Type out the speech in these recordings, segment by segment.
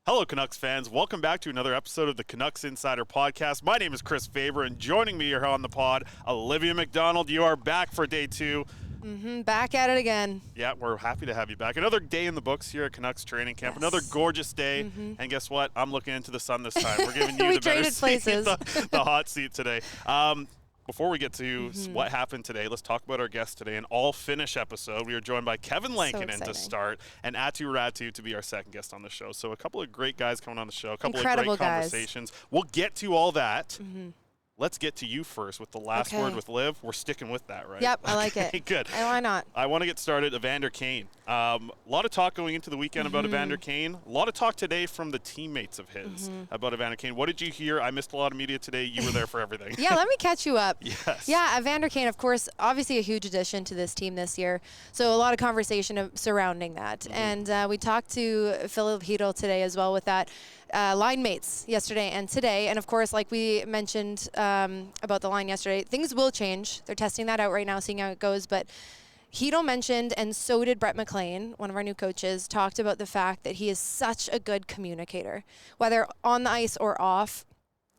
Hello, Canucks fans. Welcome back to another episode of the Canucks Insider Podcast. My name is Chris Faber, and joining me here on the pod, Olivia McDonald. You are back for day two. Back at it again. Yeah, we're happy to have you back. Another day in the books here at Canucks training camp. Yes. Another gorgeous day. And guess what? I'm looking into the sun this time. We're giving you the better seat, the hot seat today. Before we get to what happened today, let's talk about our guest today. An all-Finnish episode. We are joined by Kevin Lankinen to start and Aatu Raty to be our second guest on the show. So a couple of great guys coming on the show, a couple of great conversations. We'll get to all that. Let's get to you first with the last word with Liv. We're sticking with that, right? Yep, I like it. Good. And why not? I want to get started. Evander Kane. A lot of talk going into the weekend about Evander Kane. A lot of talk today from the teammates of his about Evander Kane. What did you hear? I missed a lot of media today. You were there for everything. Yeah, let me catch you up. Yes. Yeah, Evander Kane, of course, obviously a huge addition to this team this year. So a lot of conversation surrounding that. And we talked to Philip Hedl today as well with that. Line mates yesterday and today. And, of course, like we mentioned about the line yesterday, things will change. They're testing that out right now, seeing how it goes. But Hedl mentioned, and so did Brett McLean, one of our new coaches, talked about the fact that he is such a good communicator. Whether on the ice or off,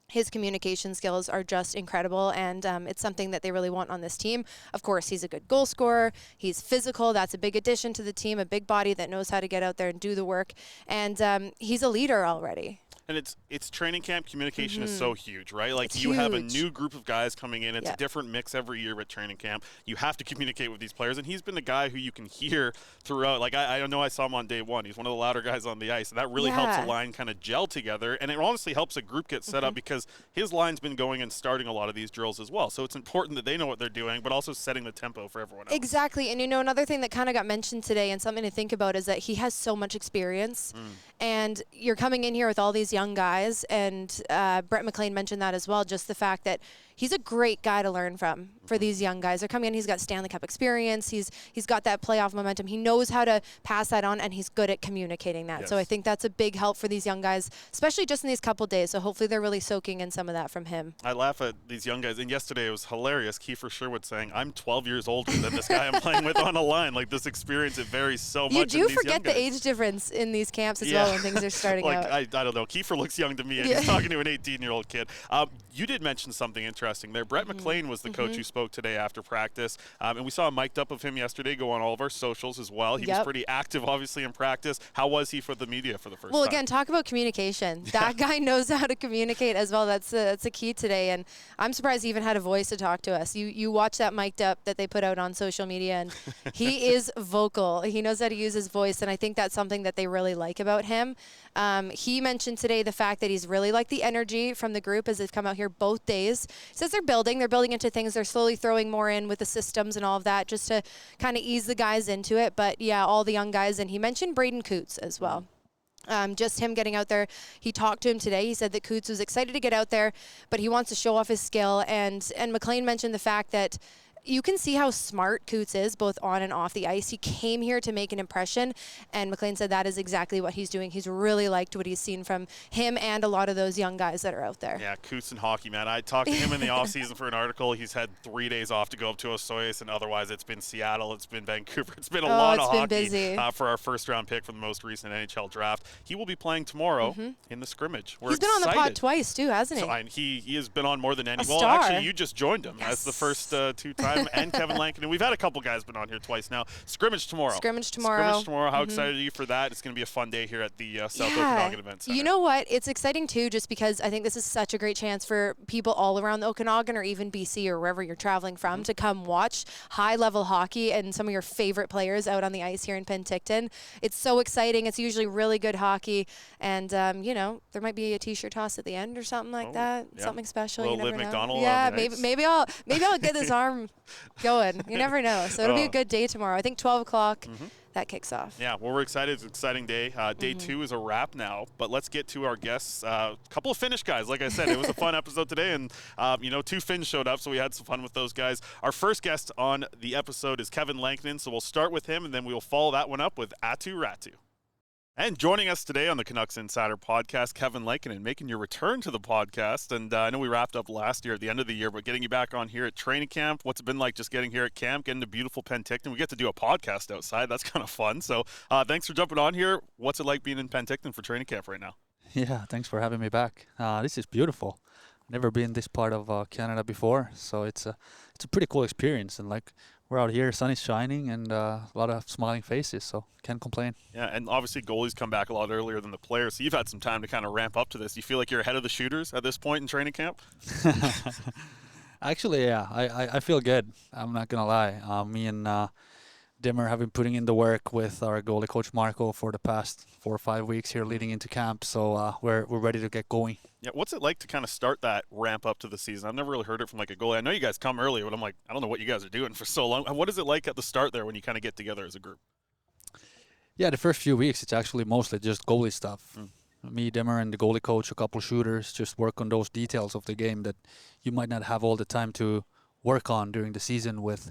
his communication skills are just incredible, and it's something that they really want on this team. Of course, he's a good goal scorer. He's physical. That's a big addition to the team, a big body that knows how to get out there and do the work. And he's a leader already. And it's training camp. Communication is so huge, right? Like it's you huge. have a new group of guys coming in. It's a different mix every year at training camp. You have to communicate with these players, and he's been the guy who you can hear throughout. Like I know I saw him on day one. He's one of the louder guys on the ice, and that really helps a line kind of gel together. And it honestly helps a group get set up because his line's been going and starting a lot of these drills as well. So it's important that they know what they're doing, but also setting the tempo for everyone else. Exactly. And another thing that kind of got mentioned today and something to think about is that he has so much experience, and you're coming in here with all these young guys. And Brett McLean mentioned that as well, just the fact that he's a great guy to learn from for these young guys. They're coming in, he's got Stanley Cup experience, he's got that playoff momentum, he knows how to pass that on, and he's good at communicating that. Yes. So I think that's a big help for these young guys, especially just in these couple days. So hopefully they're really soaking in some of that from him. I laugh at these young guys, and yesterday it was hilarious. Kiefer Sherwood saying, I'm 12 years older than this guy I'm playing with on a line. Like this experience, it varies so much. You do forget the age difference in these camps as well when things are starting like, out. I don't know. Kiefer looks young to me, and he's talking to an 18-year-old kid. You did mention something interesting there. Brett McLean was the coach who spoke today after practice, and we saw a mic'd up of him yesterday go on all of our socials as well. He was pretty active, obviously, in practice. How was he for the media for the first time? Well, again, talk about communication. That guy knows how to communicate as well. That's a key today, and I'm surprised he even had a voice to talk to us. You watch that mic'd up that they put out on social media, and he is vocal. He knows how to use his voice, and I think that's something that they really like about him. He mentioned today the fact that he's really liked the energy from the group as they've come out here both days. He says they're building into things. They're slowly throwing more in with the systems and all of that just to kind of ease the guys into it. But, yeah, all the young guys. And he mentioned Braden Coots as well. Just him getting out there. He talked to him today. He said that Coots was excited to get out there, but he wants to show off his skill. And McLean mentioned the fact that you can see how smart Coots is, both on and off the ice. He came here to make an impression, and McLean said that is exactly what he's doing. He's really liked what he's seen from him and a lot of those young guys that are out there. Yeah, Coots and hockey, man. I talked to him in the offseason for an article. He's had 3 days off to go up to Osoyoos, and otherwise it's been Seattle, it's been Vancouver. It's been a lot of hockey for our first-round pick for the most recent NHL draft. He will be playing tomorrow in the scrimmage. He's been on the pod twice, too, hasn't he? So, he has been on more than any. Well, star. Actually, you just joined him as the first two-time, and Kevin Lankinen. And we've had a couple guys been on here twice now. Scrimmage tomorrow. How excited are you for that? It's going to be a fun day here at the South Okanagan Event Center. You know what? It's exciting, too, just because I think this is such a great chance for people all around the Okanagan or even BC or wherever you're traveling from to come watch high-level hockey and some of your favorite players out on the ice here in Penticton. It's so exciting. It's usually really good hockey. And, there might be a T-shirt toss at the end or something like that. Yeah. Something special. Little you never Liv know. McDonald. Yeah, maybe I'll get this arm going. You never know. So it'll be a good day tomorrow. I think 12 o'clock. That kicks off. Yeah, well, we're excited. It's an exciting day. Day two is a wrap now, but let's get to our guests. A couple of Finnish guys. Like I said, it was a fun episode today, and, 2 Finns showed up, so we had some fun with those guys. Our first guest on the episode is Kevin Lankinen, so we'll start with him, and then we will follow that one up with Aatu Raty. And joining us today on the Canucks Insider podcast, Kevin Lankinen, making your return to the podcast. And I know we wrapped up last year at the end of the year, but getting you back on here at training camp, what's it been like just getting here at camp, getting to beautiful Penticton? We get to do a podcast outside. That's kind of fun. So thanks for jumping on here. What's it like being in Penticton for training camp right now? Yeah, thanks for having me back. This is beautiful. Never been this part of Canada before, so it's a pretty cool experience. And like we're out here, sun is shining, and a lot of smiling faces, so can't complain. Yeah, and obviously goalies come back a lot earlier than the players, so you've had some time to kind of ramp up to this. You feel like you're ahead of the shooters at this point in training camp? Actually, yeah, I feel good. I'm not gonna lie. Me and Dimmer have been putting in the work with our goalie coach Marco for the past 4 or 5 weeks here leading into camp, so we're ready to get going. Yeah, what's it like to kind of start that ramp up to the season? I've never really heard it from like a goalie. I know you guys come early, but I'm like, I don't know what you guys are doing for so long. What is it like at the start there when you kind of get together as a group? Yeah, the first few weeks it's actually mostly just goalie stuff. Me, Dimmer, and the goalie coach, a couple shooters, just work on those details of the game that you might not have all the time to work on during the season with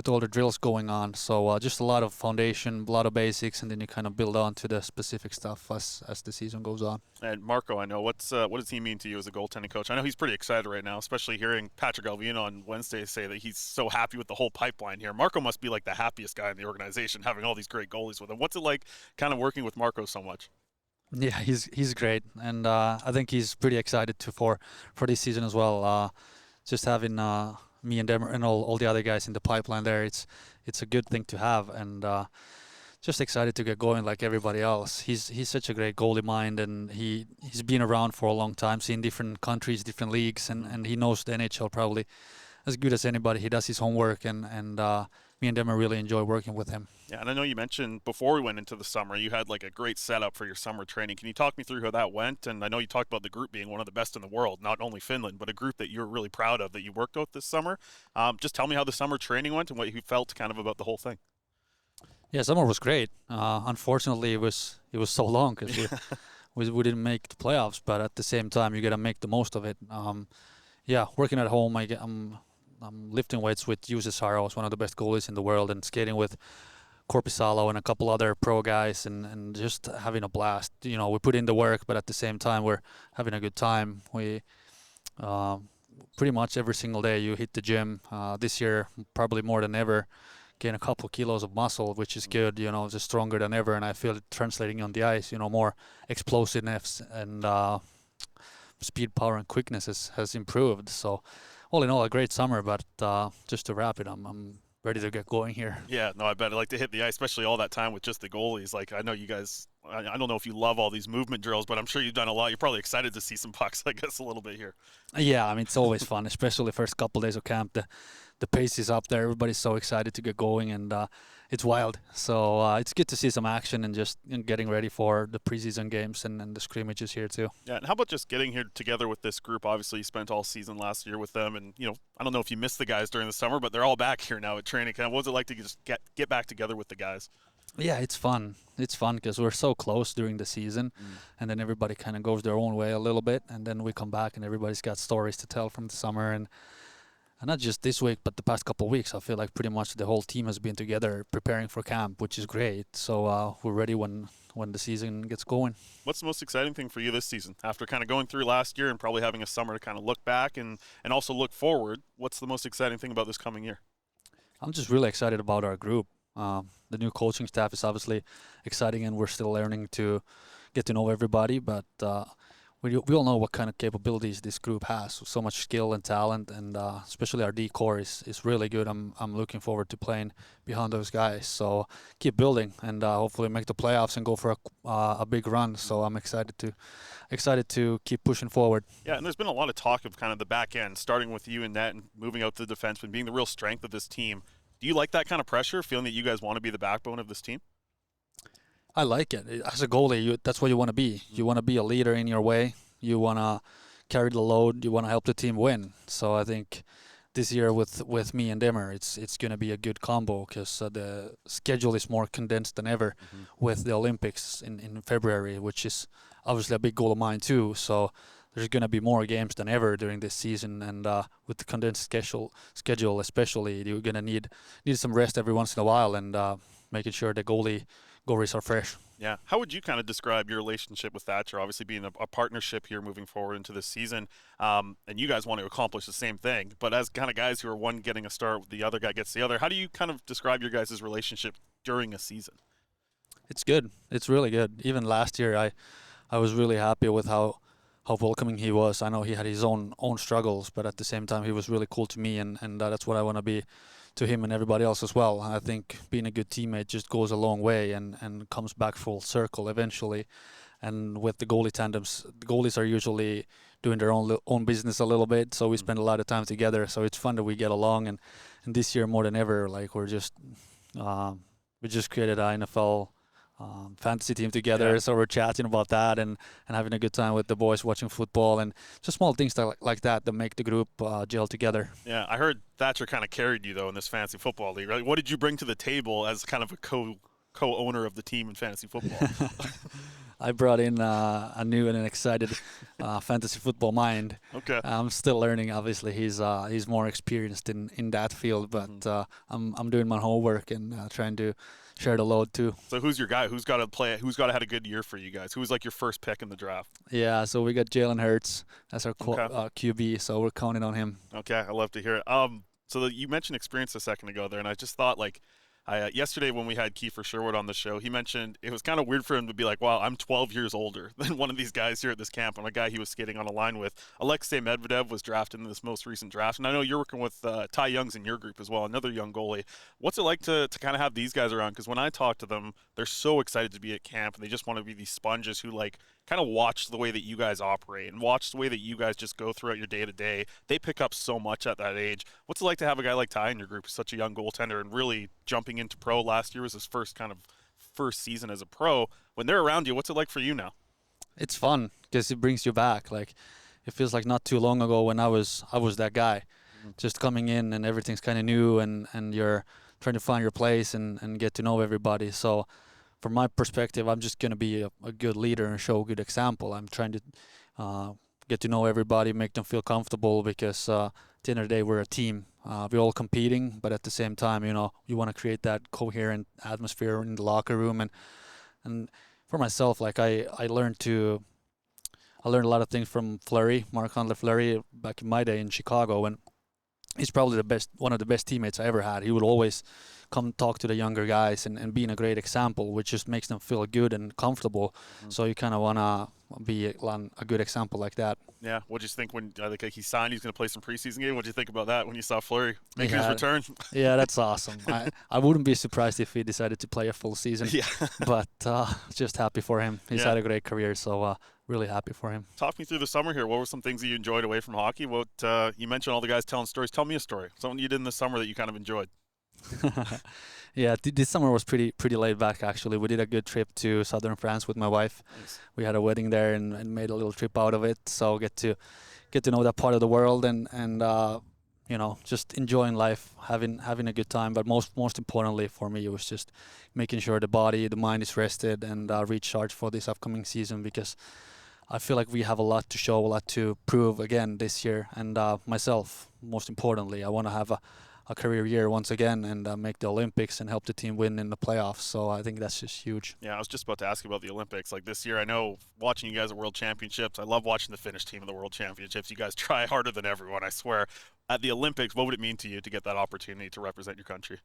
all the drills going on. So just a lot of foundation, a lot of basics, and then you kind of build on to the specific stuff as the season goes on. And Marco, I know, what does he mean to you as a goaltending coach? I know he's pretty excited right now, especially hearing Patrick Alvino on Wednesday say that he's so happy with the whole pipeline here. Marco must be like the happiest guy in the organization, having all these great goalies with him. What's it like kind of working with Marco so much? Yeah, he's great, and I think he's pretty excited for this season as well. Just having me and Demmer and all the other guys in the pipeline there, it's a good thing to have, and just excited to get going like everybody else. He's such a great goalie mind, and he's been around for a long time, seen different countries, different leagues, and he knows the NHL probably as good as anybody. He does his homework, and me and Demmer really enjoy working with him. Yeah, and I know you mentioned before we went into the summer, you had like a great setup for your summer training. Can you talk me through how that went? And I know you talked about the group being one of the best in the world, not only Finland, but a group that you're really proud of that you worked with this summer. Just tell me how the summer training went and what you felt kind of about the whole thing. Yeah, summer was great. Unfortunately, it was so long because we didn't make the playoffs, but at the same time, you got to make the most of it. Yeah, working at home, I'm lifting weights with Juuse Saros, one of the best goalies in the world, and skating with Korpisalo and a couple other pro guys, and just having a blast. You know, we put in the work, but at the same time, we're having a good time. We pretty much every single day you hit the gym. This year, probably more than ever, gain a couple kilos of muscle, which is good. You know, just stronger than ever, and I feel it translating on the ice. You know, more explosiveness and speed, power, and quickness has improved. So all in all, a great summer, but just to wrap it, I'm ready to get going here. Yeah, no, I bet. I'd like to hit the ice, especially all that time with just the goalies. Like, I know you guys, I don't know if you love all these movement drills, but I'm sure you've done a lot. You're probably excited to see some pucks, I guess, a little bit here. Yeah, I mean, it's always fun, especially the first couple days of camp. The pace is up there. Everybody's so excited to get going, and it's wild. So it's good to see some action and just getting ready for the preseason games and the scrimmages here too. Yeah, and how about just getting here together with this group? Obviously, you spent all season last year with them, and you know, I don't know if you missed the guys during the summer, but they're all back here now at training camp. What was it like to just get back together with the guys? Yeah, it's fun. It's fun because we're so close during the season, and then everybody kind of goes their own way a little bit, and then we come back and everybody's got stories to tell from the summer, and not just this week, but the past couple of weeks. I feel like pretty much the whole team has been together preparing for camp, which is great. So we're ready when the season gets going. What's the most exciting thing for you this season? After kind of going through last year and probably having a summer to kind of look back and also look forward, what's the most exciting thing about this coming year? I'm just really excited about our group. The new coaching staff is obviously exciting, and we're still learning to get to know everybody, but we all know what kind of capabilities this group has. So much skill and talent, and especially our D core is really good. I'm looking forward to playing behind those guys. So keep building and hopefully make the playoffs and go for a big run. So I'm excited to keep pushing forward. Yeah, and there's been a lot of talk of kind of the back end, starting with you and net and moving out to the defenseman, being the real strength of this team. Do you like that kind of pressure, feeling that you guys want to be the backbone of this team? I like it. As a goalie, that's what you want to be. You want to be a leader in your way. You want to carry the load. You want to help the team win. So I think this year with me and Demmer, it's going to be a good combo because the schedule is more condensed than ever with the Olympics in February, which is obviously a big goal of mine too. So there's going to be more games than ever during this season, and with the condensed schedule especially, you're going to need some rest every once in a while, and making sure the goalie goalies are fresh. Yeah. How would you kind of describe your relationship with Thatcher? Obviously, being a partnership here moving forward into this season, and you guys want to accomplish the same thing. But as kind of guys who are one getting a start, the other guy gets the other. How do you kind of describe your guys' relationship during a season? It's good. It's really good. Even last year, I was really happy with how welcoming he was. I know he had his own struggles, but at the same time, he was really cool to me, and that's what I want to be to him and everybody else as well. I think being a good teammate just goes a long way and comes back full circle eventually. And with the goalie tandems, the goalies are usually doing their own business a little bit, so we spend a lot of time together. So it's fun that we get along, and this year more than ever, like we just created an NFL fantasy team together, so we're chatting about that and having a good time with the boys watching football, and just small things like that make the group gel together. Yeah, I heard Thatcher kind of carried you though in this fantasy football league, right? What did you bring to the table as kind of a co-owner of the team in fantasy football? I brought in a new and an excited fantasy football mind. Okay. I'm still learning. Obviously, he's more experienced in that field, but I'm doing my homework and trying to share the load too. So who's your guy? Who's got to had a good year for you guys? Who was like your first pick in the draft? Yeah, so we got Jalen Hurts as our QB, so we're counting on him. Okay, I love to hear it. So you mentioned experience a second ago there, and I just thought yesterday when we had Kiefer Sherwood on the show, he mentioned it was kind of weird for him to be like, wow, I'm 12 years older than one of these guys here at this camp. I'm a guy he was skating on a line with. Alexei Medvedev was drafted in this most recent draft, and I know you're working with Ty Young's in your group as well, another young goalie. What's it like to kind of have these guys around? Because when I talk to them, they're so excited to be at camp, and they just want to be these sponges who kind of watch the way that you guys operate and watch the way that you guys just go throughout your day-to-day. They pick up so much at that age. What's it like to have a guy like Ty in your group, such a young goaltender, and really jumping into pro? Last year was his first season as a pro. When they're around you, what's it like for you now? It's fun because it brings you back. Like, it feels like not too long ago when I was that guy, just coming in and everything's kind of new and you're trying to find your place and get to know everybody. So from my perspective, I'm just going to be a good leader and show a good example. I'm trying to get to know everybody, make them feel comfortable, because at the end of the day, we're a team. We're all competing, but at the same time, you want to create that coherent atmosphere in the locker room. And for myself, like I learned a lot of things from Fleury, Marc-Andre Fleury, back in my day in Chicago, and he's probably one of the best teammates I ever had. He would always come talk to the younger guys and being a great example, which just makes them feel good and comfortable. So you kind of want to be a good example like that. Yeah. What did you think when he signed? He's going to play some preseason game. What did you think about that when you saw Fleury making his return? Yeah, that's awesome. I wouldn't be surprised if he decided to play a full season. Yeah. But just happy for him. He's had a great career, so really happy for him. Talk me through the summer here. What were some things that you enjoyed away from hockey? What you mentioned all the guys telling stories. Tell me a story. Something you did in the summer that you kind of enjoyed. Yeah, this summer was pretty laid back, actually. We did a good trip to southern France with my wife. Nice. We had a wedding there and made a little trip out of it. So get to know that part of the world and just enjoying life, having a good time. But most importantly for me, it was just making sure the mind is rested and recharged for this upcoming season, because I feel like we have a lot to show, a lot to prove again this year. And myself, most importantly, I want to have a career year once again and make the Olympics and help the team win in the playoffs. So I think that's just huge. Yeah, I was just about to ask you about the Olympics. Like this year, I know watching you guys at World Championships, I love watching the Finnish team at the World Championships. You guys try harder than everyone, I swear. At the Olympics, what would it mean to you to get that opportunity to represent your country?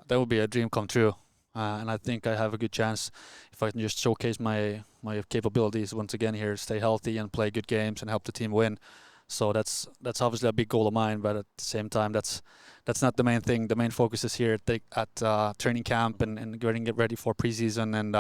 That would be a dream come true. And I think I have a good chance if I can just showcase my capabilities once again here, stay healthy and play good games and help the team win. So that's obviously a big goal of mine, but at the same time, that's not the main thing. The main focus is here at training camp and getting ready for preseason and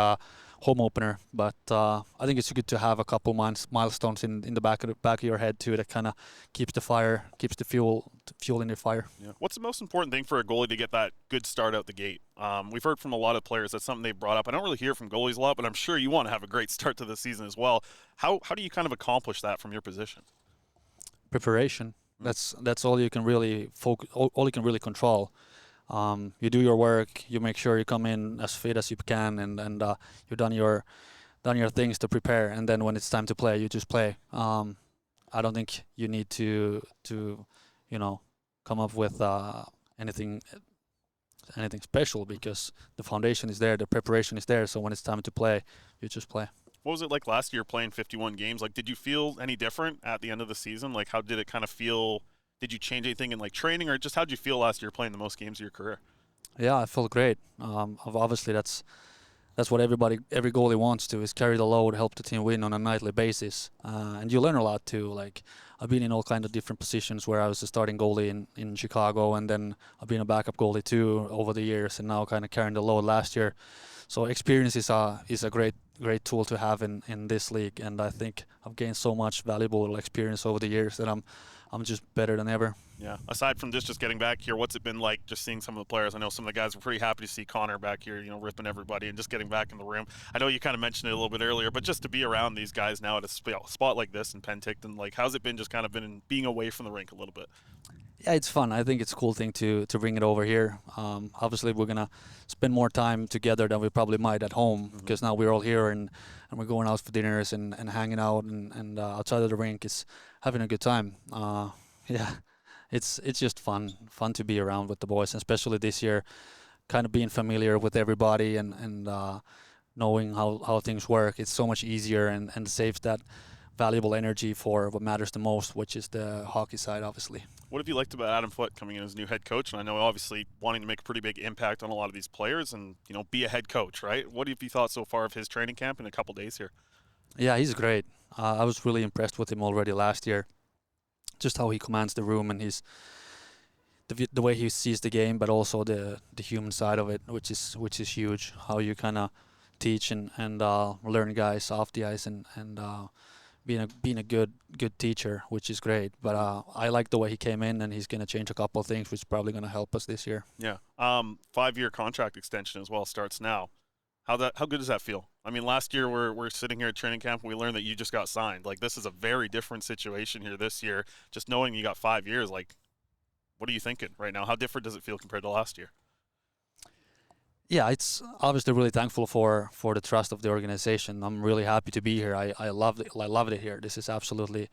home opener. But I think it's good to have a couple milestones in the back of your head too, that kind of keeps the fuel in your fire. Yeah. What's the most important thing for a goalie to get that good start out the gate? We've heard from a lot of players that's something they brought up. I don't really hear from goalies a lot, but I'm sure you want to have a great start to the season as well. How do you kind of accomplish that from your position? Preparation. That's all you can really focus. All you can really control. You do your work. You make sure you come in as fit as you can, and you've done your things to prepare. And then when it's time to play, you just play. I don't think you need to come up with anything anything special because the foundation is there, the preparation is there. So when it's time to play, you just play. What was it like last year playing 51 games? Like, did you feel any different at the end of the season? Like, how did it kind of feel? Did you change anything in like training, or just how did you feel last year playing the most games of your career? Yeah, I felt great. Obviously, that's what every goalie wants to, is carry the load, help the team win on a nightly basis, and you learn a lot too. Like, I've been in all kinds of different positions where I was a starting goalie in Chicago, and then I've been a backup goalie too over the years, and now kind of carrying the load last year. So experience is a great tool to have in this league, and I think I've gained so much valuable experience over the years that I'm just better than ever. Yeah. Aside from just getting back here, what's it been like just seeing some of the players? I know some of the guys were pretty happy to see Connor back here, ripping everybody and just getting back in the room. I know you kind of mentioned it a little bit earlier, but just to be around these guys now at a spot like this in Penticton, like, how's it been just kind of being away from the rink a little bit? Yeah, it's fun. I think it's a cool thing to bring it over here. Obviously, we're going to spend more time together than we probably might at home, because now we're all here and we're going out for dinners and hanging out and outside of the rink is having a good time. Yeah, it's just fun to be around with the boys, and especially this year, kind of being familiar with everybody and knowing how things work. It's so much easier and saves that valuable energy for what matters the most, which is the hockey side, obviously. What have you liked about Adam Foote coming in as new head coach? And I know obviously wanting to make a pretty big impact on a lot of these players and, be a head coach, right? What have you thought so far of his training camp in a couple days here? Yeah, he's great. I was really impressed with him already last year. Just how he commands the room and the way he sees the game, but also the human side of it, which is huge. How you kind of teach and learn guys off the ice and being a good teacher, which is great. But I like the way he came in, and he's going to change a couple of things, which is probably going to help us this year. Yeah. 5-year contract extension as well starts now. How good does that feel? I mean, last year we're sitting here at training camp and we learned that you just got signed. Like, this is a very different situation here this year. Just knowing you got 5 years, like, what are you thinking right now? How different does it feel compared to last year? Yeah, it's obviously really thankful for the trust of the organization. I'm really happy to be here. I loved it here. This is absolutely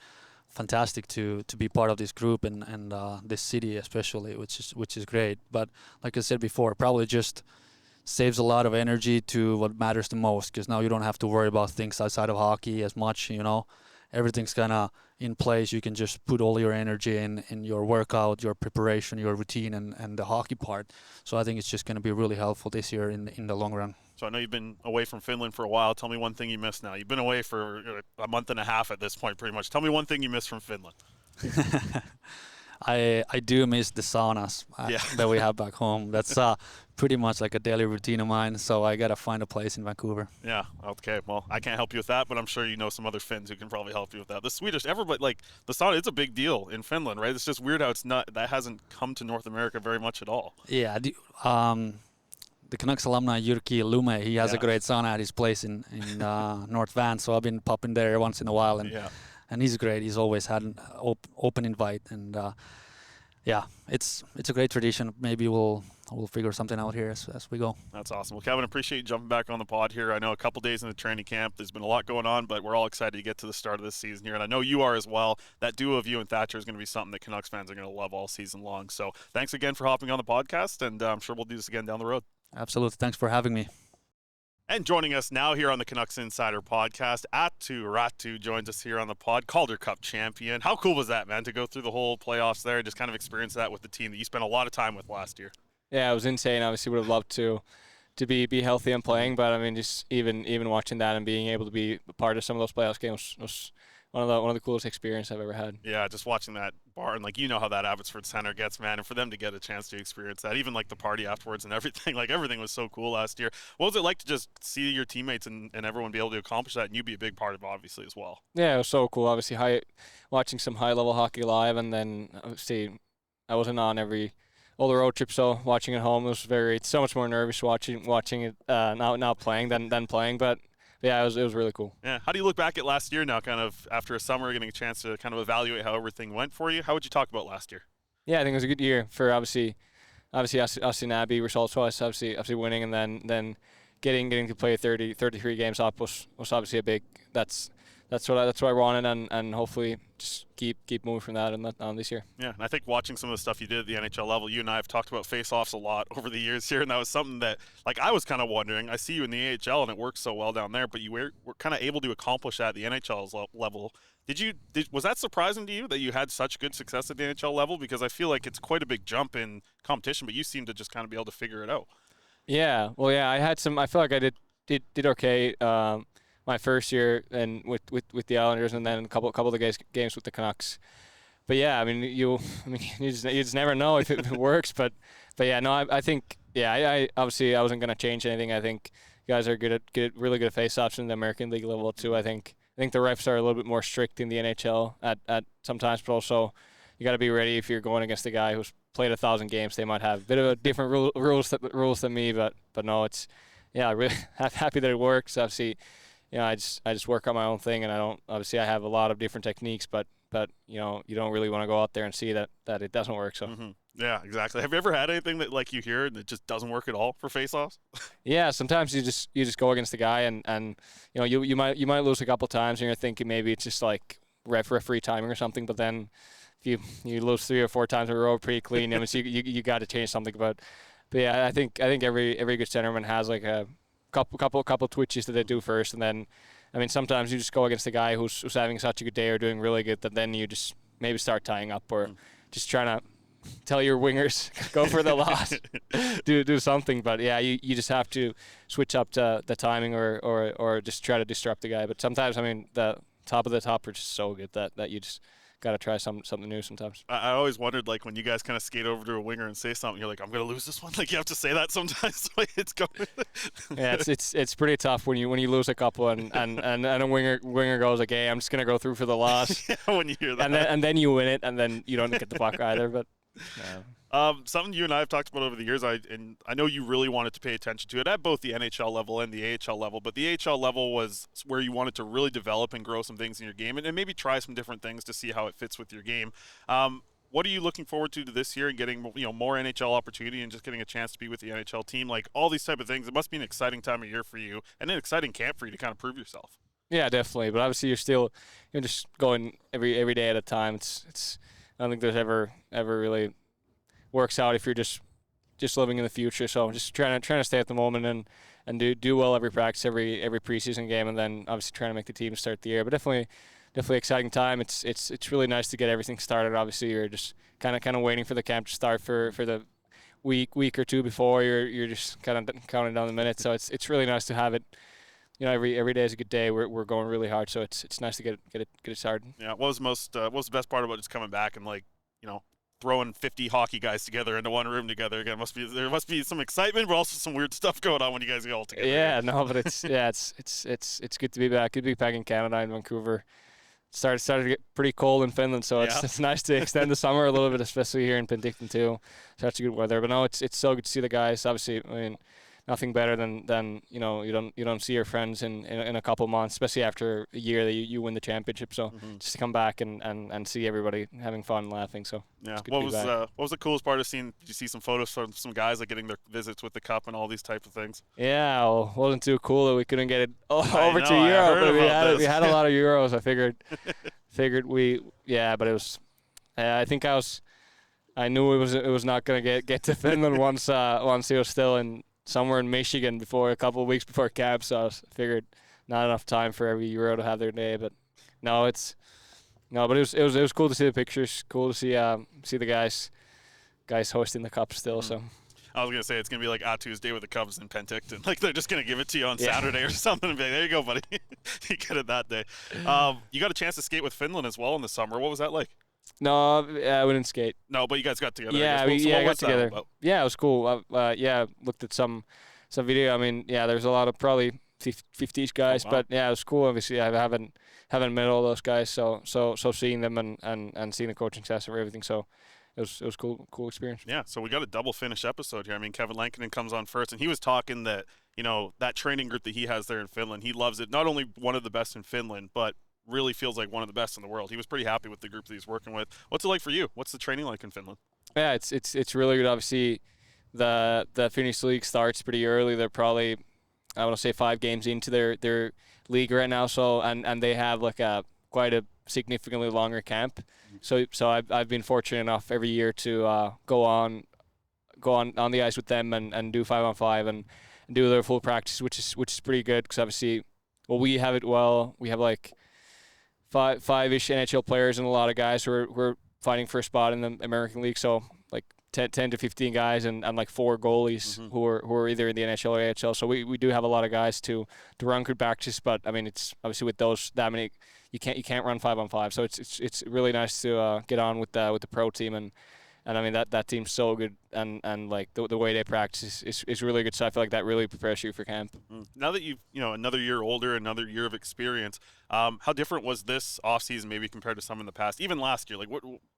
fantastic to be part of this group and this city especially, which is great. But like I said before, probably just saves a lot of energy to what matters the most, because now you don't have to worry about things outside of hockey as much. Everything's kind of in place. You can just put all your energy in your workout, your preparation, your routine, and the hockey part. So I think it's just going to be really helpful this year in the long run. So I know you've been away from Finland for a while. Tell me one thing you miss now. You've been away for a month and a half at this point, pretty much. Tell me one thing you miss from Finland. I do miss the saunas that we have back home. That's pretty much like a daily routine of mine, so I got to find a place in Vancouver. Yeah, okay. Well, I can't help you with that, but I'm sure you know some other Finns who can probably help you with that. The Swedish, everybody, like, the sauna, it's a big deal in Finland, right? It's just weird how that hasn't come to North America very much at all. Yeah, the Canucks alumni Jyrki Lume, he has a great sauna at his place in North Van, so I've been popping there once in a while, and he's great. He's always had an open invite, and it's a great tradition. Maybe we'll figure something out here as we go. That's awesome. Well, Kevin, appreciate you jumping back on the pod here. I know a couple days in the training camp, there's been a lot going on, but we're all excited to get to the start of this season here, and I know you are as well. That duo of you and Thatcher is going to be something that Canucks fans are going to love all season long. So thanks again for hopping on the podcast, and I'm sure we'll do this again down the road. Absolutely. Thanks for having me. And joining us now here on the Canucks Insider Podcast, Aatu Räty joins us here on the pod, Calder Cup champion. How cool was that, man, to go through the whole playoffs there and just kind of experience that with the team that you spent a lot of time with last year? Yeah, it was insane. Obviously, would have loved to be healthy and playing, but I mean, just even watching that and being able to be a part of some of those playoffs games was one of the coolest experiences I've ever had. Yeah, just watching that bar, and like, you know how that Abbotsford Center gets, man, and for them to get a chance to experience that, even like the party afterwards and everything, like everything was so cool last year. What was it like to just see your teammates and everyone be able to accomplish that, and you be a big part of it, obviously, as well? Yeah, it was so cool. Obviously, watching some high-level hockey live, and then obviously I wasn't on all the road trips, so watching at home was so much more nervous watching it now playing than playing, but yeah, it was really cool. Yeah. How do you look back at last year now, kind of after a summer, getting a chance to kind of evaluate how everything went for you? How would you talk about last year? Yeah, I think it was a good year for obviously us in Abbey, results-wise, obviously winning, and then getting to play 33 games up was obviously that's that's what I wanted, and hopefully just keep moving from that on this year. Yeah, and I think watching some of the stuff you did at the NHL level, you and I have talked about face-offs a lot over the years here, and that was something that, like, I was kind of wondering. I see you in the AHL, and it works so well down there, but you were kind of able to accomplish that at the NHL level. Was that surprising to you that you had such good success at the NHL level? Because I feel like it's quite a big jump in competition, but you seem to just kind of be able to figure it out. Yeah, well, yeah, I feel like I did okay my first year and with the Islanders, and then a couple of the games with the Canucks. But yeah, I mean, you just never know if it works. But yeah, no, I think I obviously I wasn't gonna change anything. I think you guys are really good at face-offs in the American League level too. I think the refs are a little bit more strict in the NHL at sometimes, but also you got to be ready if you're going against a guy who's played 1,000 games. They might have a bit of a different rules than me, but no, it's really happy that it works. Obviously, I just work on my own thing, and I have a lot of different techniques, but you don't really want to go out there and see that it doesn't work. So Yeah, exactly. Have you ever had anything that, like, you hear and it just doesn't work at all for face-offs? Yeah, sometimes you just go against the guy, and you might lose a couple times, and you're thinking maybe it's just like referee timing or something, but then if you lose 3 or 4 times in a row pretty clean, I mean, so you got to change something. But yeah, I think every good centerman has like a couple twitches that they do first, and then I mean sometimes you just go against a guy who's having such a good day or doing really good that then you just maybe start tying up or just trying to tell your wingers go for the loss, do something. But yeah, you just have to switch up to the timing or just try to disrupt the guy. But sometimes, I mean, the top of the top are just so good that you just got to try something new sometimes. I always wondered, like, when you guys kind of skate over to a winger and say something, you're like, I'm going to lose this one. Like, you have to say that sometimes the way it's going. Yeah, it's pretty tough when you lose a couple and a winger goes like, hey, I'm just going to go through for the loss. Yeah, when you hear that. And then you win it, and then you don't get the puck either. But something you and I have talked about over the years, I know you really wanted to pay attention to it at both the NHL level and the AHL level, but the AHL level was where you wanted to really develop and grow some things in your game and maybe try some different things to see how it fits with your game. What are you looking forward to this year and getting more NHL opportunity and just getting a chance to be with the NHL team? Like, all these type of things, it must be an exciting time of year for you and an exciting camp for you to kind of prove yourself. Yeah, definitely. But obviously you're just going every day at a time. It's I don't think there's ever really works out if you're just living in the future. So just trying to stay at the moment and do well every practice, every preseason game, and then obviously trying to make the team start the year. But definitely exciting time. It's really nice to get everything started. Obviously you're just kind of waiting for the camp to start for the week or two before. You're just kind of counting down the minutes. So it's really nice to have it. Every day is a good day. We're going really hard, so it's nice to get it started. Yeah. What was the best part about just coming back and, like, throwing 50 hockey guys together into one room together again? There must be some excitement, but also some weird stuff going on when you guys get all together. Yeah, no, but it's good to be back. Good to be back in Canada and Vancouver. Started to get pretty cold in Finland, so it's nice to extend the summer a little bit, especially here in Penticton too. Such good weather, but no, it's so good to see the guys. Obviously, I mean, nothing better than you don't see your friends in a couple months, especially after a year that you win the championship. So just to come back and see everybody having fun and laughing. So yeah, what was the coolest part of seeing? Did you see some photos from some guys like getting their visits with the cup and all these type of things? Yeah, well, it wasn't too cool that we couldn't get it over to Europe, but we had a lot of euros. I figured but it was. I think I knew it was not going to get to Finland once he was still somewhere in Michigan a couple of weeks before camp, so I figured not enough time for every Euro to have their day. But it was cool to see the pictures, cool to see the guys hosting the cup still. So I was gonna say it's gonna be like Aatu's day with the Cubs in Penticton. Like, they're just gonna give it to you on Saturday or something and be like, there you go, buddy. You get it that day. You got a chance to skate with Finland as well in the summer. What was that like? No, we didn't skate. No, but you guys got together. Yeah, we got together. Yeah, it was cool. Looked at some video. I mean, there's a lot of probably 50-ish guys, but it was cool. Obviously, I haven't met all those guys, so seeing them and seeing the coaching staff and everything. So it was cool experience. Yeah, so we got a double finish episode here. I mean, Kevin Lankinen comes on first, and he was talking that that training group that he has there in Finland, he loves it. Not only one of the best in Finland, but really feels like one of the best in the world. He was pretty happy with the group that he's working with. What's it like for you? What's the training like in Finland? Yeah, it's really good. Obviously, the Finnish league starts pretty early. They're probably I want to say 5 games into their league right now. So and they have like quite a significantly longer camp. So I've been fortunate enough every year to go on the ice with them and do 5-on-5 and do their full practice, which is pretty good because obviously, we have it well. We have like five-ish NHL players and a lot of guys who are fighting for a spot in the American League. So like 10 to 15 guys and like 4 goalies who are either in the NHL or AHL. So we do have a lot of guys to run good practice. But I mean, it's obviously with that many, you can't run 5-on-5. So it's really nice to get on with the pro team and I mean that team's so good and like the way they practice is really good. So I feel like that really prepares you for camp. Now that you've another year older, another year of experience, how different was this off season maybe compared to some in the past, even last year?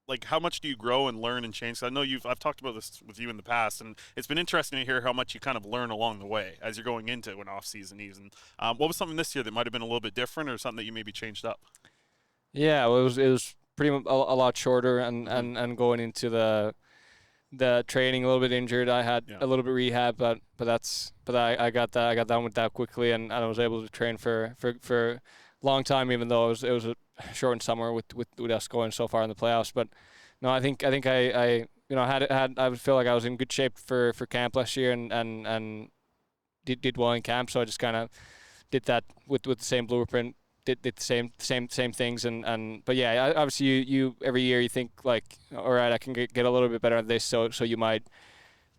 Like how much do you grow and learn and change? 'Cause I know I've talked about this with you in the past, and it's been interesting to hear how much you kind of learn along the way as you're going into an off season. What was something this year that might have been a little bit different, or something that you maybe changed up? Yeah, well, it was pretty much a lot shorter and going into the training a little bit injured. I had a little bit rehab, but I got done with that quickly and I was able to train for a long time, even though it was a shortened summer with us going so far in the playoffs. But no, I think I I feel like I was in good shape for camp last year and did well in camp, so I just kind of did that with the same blueprint. Did the same things but yeah, obviously you every year you think like, all right, I can get a little bit better at this, so you might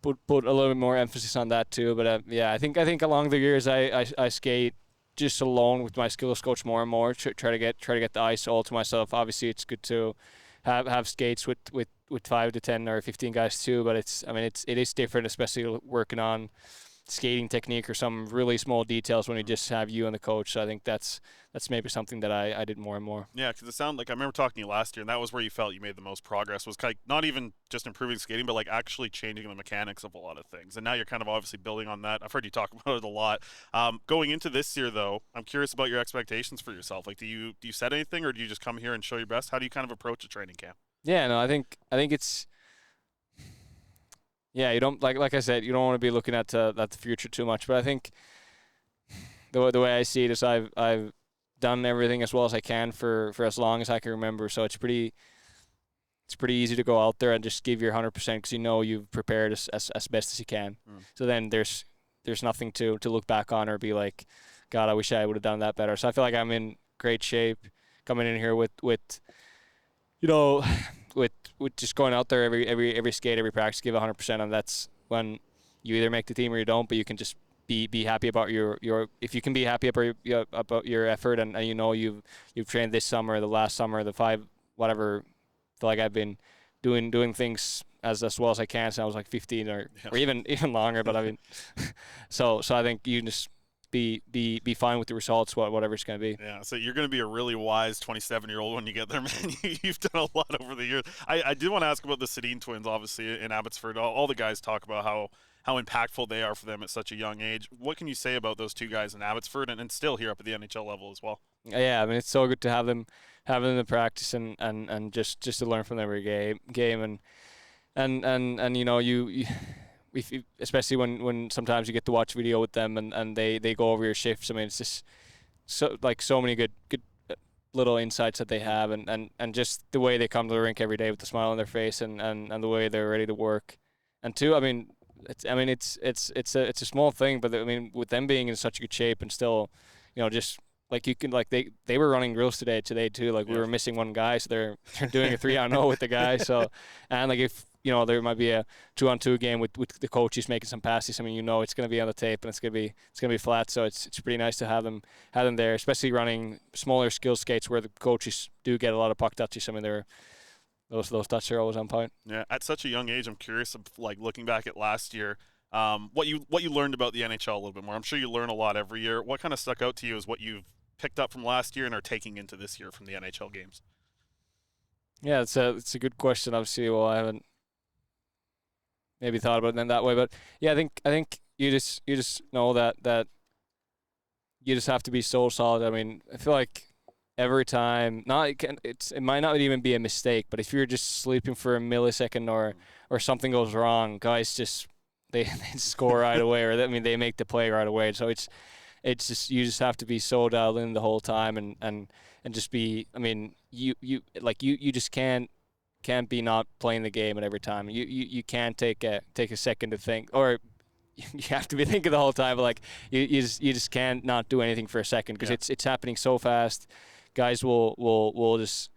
put a little bit more emphasis on that too. But yeah, I think along the years I skate just alone with my skills coach more and more, try to get the ice all to myself. Obviously it's good to have skates with 5 to 10 or 15 guys too, but it is different, especially working on skating technique or some really small details when you just have you and the coach. So I think that's maybe something that I did more and more. Yeah, because it sounded like I remember talking to you last year, and that was where you felt you made the most progress, was kind of not even just improving skating, but like actually changing the mechanics of a lot of things. And now you're kind of obviously building on that. I've heard you talk about it a lot. Going into this year, though, I'm curious about your expectations for yourself. Like, do you set anything, or do you just come here and show your best? How do you kind of approach a training camp? Yeah, no, I think it's. Yeah, you don't like I said, you don't want to be looking at the future too much. But I think the way I see it is I've done everything as well as I can for as long as I can remember. So it's pretty easy to go out there and just give your 100% because you know you've prepared as best as you can. So then there's nothing to look back on or be like, God, I wish I would have done that better. So I feel like I'm in great shape coming in here with just going out there every skate, every practice, give 100%, and that's when you either make the team or you don't. But you can just be happy about your if you can be happy about your effort, and you know you've trained this summer, the last summer, the 5 whatever. I feel like I've been doing things as well as I can since I was like 15 or even longer. But I mean, so I think you just be fine with the results, whatever it's going to be. Yeah, so you're going to be a really wise 27-year-old when you get there, man. You've done a lot over the years. I did want to ask about the Sedin twins, obviously, in Abbotsford. All the guys talk about how impactful they are for them at such a young age. What can you say about those 2 guys in Abbotsford and still here up at the NHL level as well? Yeah, I mean, it's so good to have them in practice and just to learn from every game and you know you especially when sometimes you get to watch video with them and they go over your shifts. I mean, it's just so many good little insights that they have and just the way they come to the rink every day with a smile on their face and the way they're ready to work. And 2, I mean, it's a small thing, but I mean, with them being in such good shape and still, you know, just like you can like they were running drills today too. Like we were missing one guy, so they're doing a 3-on-0 with the guy. So and like if you know there might be a 2-on-2 game with the coaches making some passes. I mean, you know it's going to be on the tape and it's going to be flat. So it's pretty nice to have them there, especially running smaller skill skates where the coaches do get a lot of puck touches. I mean, those touches are always on point. Yeah, at such a young age, I'm curious, like looking back at last year, what you learned about the NHL a little bit more. I'm sure you learn a lot every year. What kind of stuck out to you is what you've picked up from last year and are taking into this year from the NHL games? Yeah, it's a good question. Obviously, well, I haven't maybe thought about it in that way, but yeah, I think you just know that you just have to be so solid. I mean, I feel like every time, it might not even be a mistake, but if you're just sleeping for a millisecond or something goes wrong, guys just they score right away, or they make the play right away. So it's just, you just have to be so dialed in the whole time, and just be, you just can't be not playing the game at every time. You can't take a second to think, or you have to be thinking the whole time. But like you just can't not do anything for a second, because it's happening so fast. Guys will just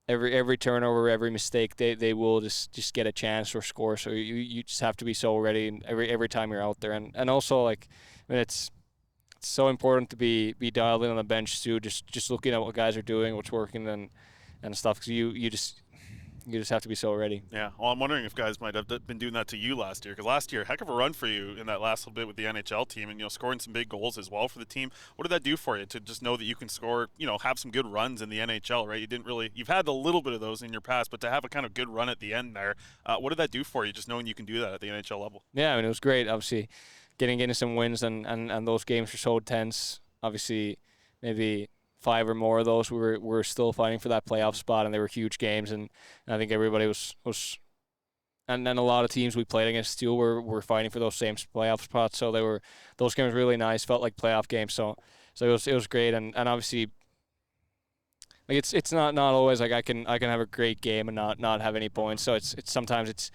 every turnover, every mistake, they will just get a chance or score. So you just have to be so ready every time you're out there, and also like it's so important to be dialed in on the bench too. Just looking at what guys are doing, what's working, and stuff. Because you just have to be so ready. Yeah. Well, I'm wondering if guys might have been doing that to you last year, because last year, heck of a run for you in that last little bit with the NHL team, and scoring some big goals as well for the team. What did that do for you to just know that you can score, have some good runs in the NHL, right? You've had a little bit of those in your past, but to have a kind of good run at the end there, what did that do for you, just knowing you can do that at the NHL level? Yeah, it was great. Obviously, getting into some wins, and those games were so tense. Obviously, maybe 5 or more of those we were still fighting for that playoff spot, and they were huge games, and I think everybody was and then a lot of teams we played against too were fighting for those same playoff spots. So those games were really nice, felt like playoff games. So it was great, and obviously, like it's not always like I can have a great game and not have any points. So it's sometimes it's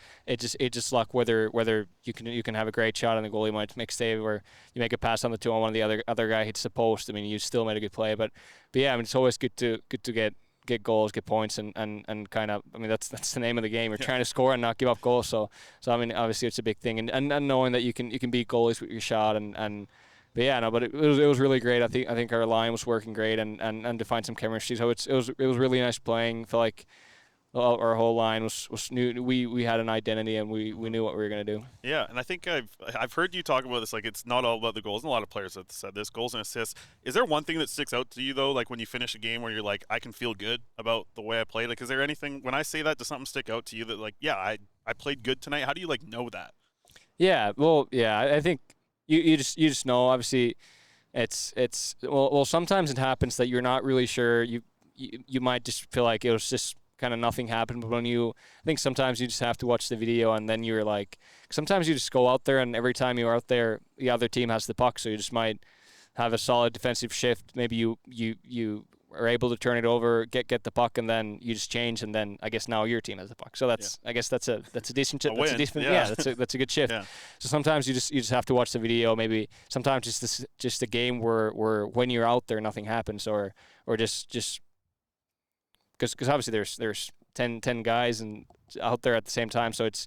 just luck, whether you can have a great shot and the goalie might make a save, or you make a pass on the 2-on-1 and the other guy hits the post. You still made a good play, but yeah, it's always good to get goals, get points, and kind of, that's the name of the game. You're trying to score and not give up goals. So obviously it's a big thing, and knowing that you can beat goalies with your shot, but yeah, no, but it was really great. I think our line was working great, and to find some chemistry. So it was really nice playing. Felt like our whole line was new. We had an identity, and we knew what we were going to do. Yeah, and I think I've heard you talk about this, like it's not all about the goals, and a lot of players have said this, goals and assists. Is there one thing that sticks out to you though, like when you finish a game where you're like, I can feel good about the way I played? Like, is there anything, when I say that, does something stick out to you that like, yeah, I played good tonight? How do you know that? Yeah, well, yeah, I think you just know. Obviously, it's sometimes it happens that you're not really sure. You might just feel like it was just kind of nothing happened, but I think sometimes you just have to watch the video, and then you're like, sometimes you just go out there, and every time you're out there, the other team has the puck, so you just might have a solid defensive shift. Maybe you are able to turn it over, get the puck, and then you just change, and then I guess now your team has the puck. So I guess that's a decent shift. That's a good shift. Yeah. So sometimes you just have to watch the video. Maybe sometimes just a game where when you're out there nothing happens, or just because obviously there's 10 guys and out there at the same time, so it's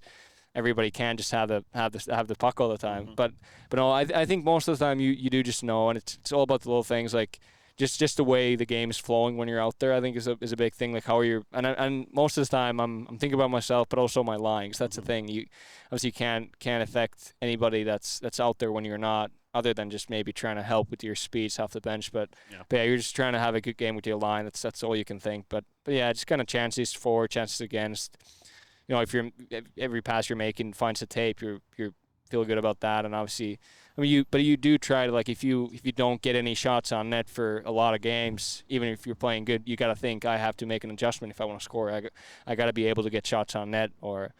everybody can't just have the puck all the time. Mm-hmm. But no, I think most of the time you do just know, and it's all about the little things, like just the way the game is flowing when you're out there. I think is a big thing, like how are you, and most of the time I'm thinking about myself, but also my line, 'cause that's the thing. You obviously can't affect anybody that's out there when you're not, other than just maybe trying to help with your speeds off the bench. But yeah, you're just trying to have a good game with your line. That's all you can think. But yeah, just kind of chances for, chances against. If every pass you're making finds a tape, you're feel good about that. And obviously, you do try to, like, if you don't get any shots on net for a lot of games, even if you're playing good, you got to think, I have to make an adjustment if I want to score. I got to be able to get shots on net or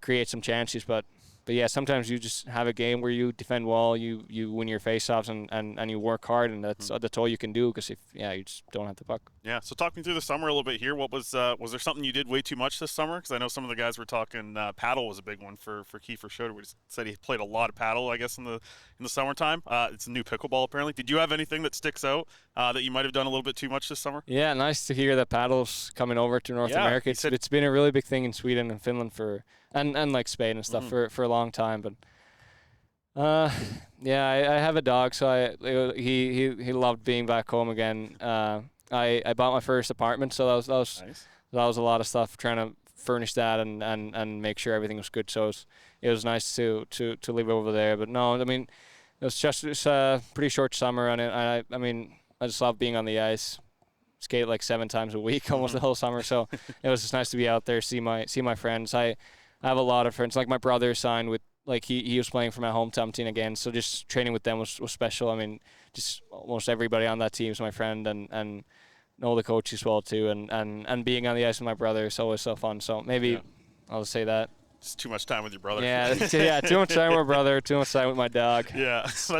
create some chances. But yeah, sometimes you just have a game where you defend well, you win your faceoffs, and you work hard, and that's all you can do, because you just don't have the puck. Yeah. So talk me through the summer a little bit here. What was there something you did way too much this summer? Because I know some of the guys were talking paddle was a big one for Kiefer Schroeder. We said he played a lot of paddle, I guess, in the summertime. It's a new pickleball apparently. Did you have anything that sticks out that you might have done a little bit too much this summer? Yeah, nice to hear that paddle's coming over to North America. It's been a really big thing in Sweden and Finland and like Spain and stuff for a long time. But yeah, I have a dog, so he loved being back home again. I bought my first apartment, so that was nice. That was a lot of stuff, trying to furnish that and make sure everything was good. So it was nice to live over there. But no, it was a pretty short summer, and I just love being on the ice. Skate like 7 times a week almost the whole summer. So it was just nice to be out there, see my friends. I have a lot of friends. Like my brother signed with, like he was playing for my hometown team again. So just training with them was special. Just almost everybody on that team is my friend, and know the coach as well too. And being on the ice with my brother is always so fun. So maybe I'll just say that. Just too much time with your brother. Yeah, too much time with my brother, too much time with my dog. Yeah, that's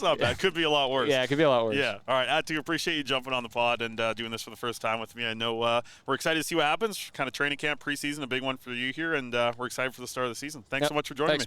not bad. Could be a lot worse. Yeah, it could be a lot worse. Yeah. All right, Aatu, appreciate you jumping on the pod and doing this for the first time with me. I know we're excited to see what happens. Kind of training camp, preseason, a big one for you here, and we're excited for the start of the season. Thanks so much for joining me.